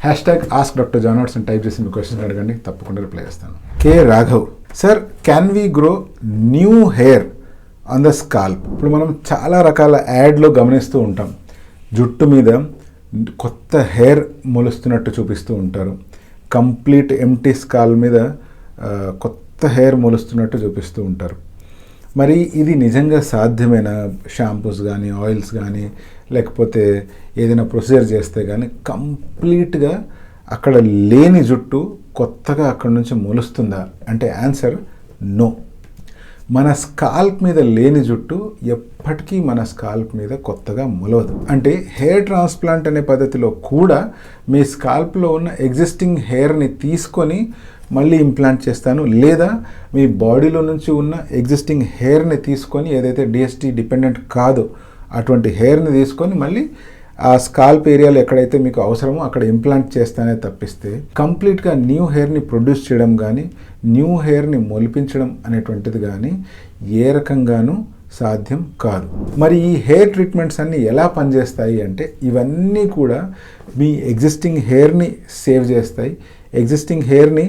#AskDrJohnWatts అని type చేసి మీ questions అడగండి, తప్పకుండా రిప్లై చేస్తాను. K Raghav, sir can we grow new hair on the scalp? ఇప్పుడు మనం చాలా రకాల యాడ్లో గమనిస్తూ ఉంటాం, జుట్టు మీద కొత్త హెయిర్ మొలుస్తున్నట్టు చూపిస్తూ ఉంటారు, కంప్లీట్ ఎంటీ స్కాల్ మీద కొత్త హెయిర్ మొలుస్తున్నట్టు చూపిస్తూ ఉంటారు. మరి ఇది నిజంగా సాధ్యమైన షాంపూస్ కానీ ఆయిల్స్ కానీ లేకపోతే ఏదైనా ప్రొసీజర్ చేస్తే కానీ కంప్లీట్గా అక్కడ లేని జుట్టు కొత్తగా అక్కడ నుంచి మొలుస్తుందా అంటే ఆన్సర్ నో. మన స్కాల్ప్ మీద లేని జుట్టు ఎప్పటికీ మన స్కాల్ప్ మీద కొత్తగా మొలవదు. అంటే హెయిర్ ట్రాన్స్ప్లాంట్ అనే పద్ధతిలో కూడా మీ స్కాల్ప్లో ఉన్న ఎగ్జిస్టింగ్ హెయిర్ని తీసుకొని మళ్ళీ ఇంప్లాంట్ చేస్తాను, లేదా మీ బాడీలో నుంచి ఉన్న ఎగ్జిస్టింగ్ హెయిర్ని తీసుకొని ఏదైతే డిఎస్టీ డిపెండెంట్ కాదో అటువంటి హెయిర్ని తీసుకొని మళ్ళీ ఆ స్కాల్ప్ ఏరియాలో ఎక్కడైతే మీకు అవసరమో అక్కడ ఇంప్లాంట్ చేస్తానే తప్పిస్తే కంప్లీట్గా న్యూ హెయిర్ని ప్రొడ్యూస్ చేయడం కానీ న్యూ హెయిర్ని మొలిపించడం అనేటువంటిది కానీ ఏ రకంగానూ సాధ్యం కాదు. మరి ఈ హెయిర్ ట్రీట్మెంట్స్ అన్నీ ఎలా పనిచేస్తాయి అంటే ఇవన్నీ కూడా మీ ఎగ్జిస్టింగ్ హెయిర్ని సేవ్ చేస్తాయి, ఎగ్జిస్టింగ్ హెయిర్ని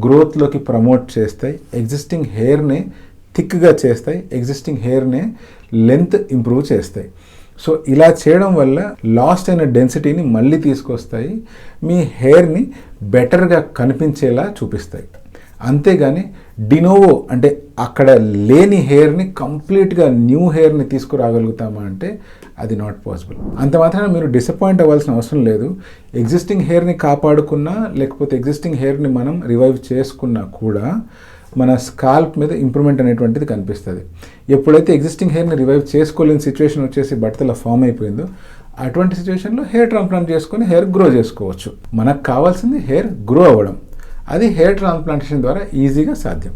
గ్రోత్లోకి ప్రమోట్ చేస్తాయి, ఎగ్జిస్టింగ్ హెయిర్ని థిక్గా చేస్తాయి, ఎగ్జిస్టింగ్ హెయిర్ని లెంత్ ఇంప్రూవ్ చేస్తాయి. సో ఇలా చేయడం వల్ల లాస్ట్ అయిన డెన్సిటీని మళ్ళీ తీసుకొస్తాయి, మీ హెయిర్ని బెటర్గా కనిపించేలా చూపిస్తాయి. అంతేగాని డినోవో అంటే అక్కడ లేని హెయిర్ని కంప్లీట్గా న్యూ హెయిర్ని తీసుకురాగలుగుతామా అంటే అది నాట్ పాసిబుల్. అంత మాత్రాన మీరు డిసప్పాయింట్ అవ్వాల్సిన అవసరం లేదు. ఎగ్జిస్టింగ్ హెయిర్ని కాపాడుకున్నా లేకపోతే ఎగ్జిస్టింగ్ హెయిర్ని మనం రివైవ్ చేసుకున్నా కూడా మన స్కాల్ప్ మీద ఇంప్రూవ్మెంట్ అనేటువంటిది కనిపిస్తుంది. ఎప్పుడైతే ఎగ్జిస్టింగ్ హెయిర్ని రివైవ్ చేసుకోలేని సిచ్యువేషన్ వచ్చేసి బట్టల ఫామ్ అయిపోయిందో అటువంటి సిచ్యువేషన్లో హెయిర్ ట్రాన్స్ప్లాంట్ చేసుకొని హెయిర్ గ్రో చేసుకోవచ్చు. మనకు కావాల్సింది హెయిర్ గ్రో అవ్వడం, అది హెయిర్ ట్రాన్స్ప్లాంటేషన్ ద్వారా ఈజీగా సాధ్యం.